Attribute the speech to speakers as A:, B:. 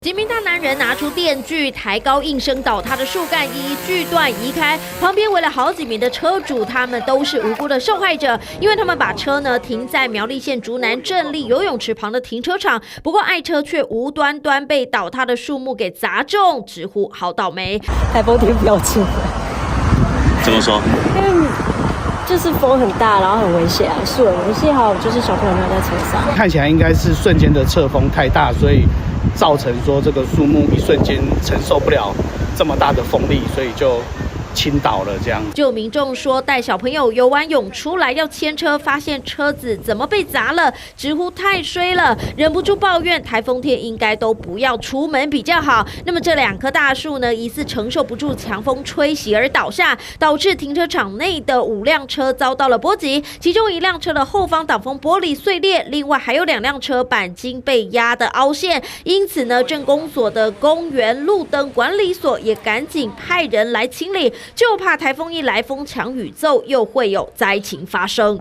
A: 几名大男人拿出电锯，抬高应声倒塌的树干，一一锯断移开。旁边围了好几名的车主，他们都是无辜的受害者，因为他们把车呢停在苗栗县竹南镇立游泳池旁的停车场。不过爱车却无端端被倒塌的树木给砸中，直呼好倒霉。
B: 台风天不要进来。
C: 怎么说？
B: 因为就是风很大，然后很危险啊，树很危险，还有就是小朋友没有在车上。
D: 看起来应该是瞬间的侧风太大，所以造成说这个树木一瞬间承受不了这么大的风力，所以就倾倒了这样。
A: 就有民众说带小朋友游完泳出来要牵车，发现车子怎么被砸了，直呼太衰了，忍不住抱怨台风天应该都不要出门比较好。那么这2棵大树呢，疑似承受不住强风吹袭而倒下，导致停车场内的5辆车遭到了波及，其中1辆车的后方挡风玻璃碎裂，另外还有2辆车钣金被压得凹陷。因此呢，镇公所的公园路灯管理所也赶紧派人来清理，就怕台风一来，风强雨骤，又会有灾情发生。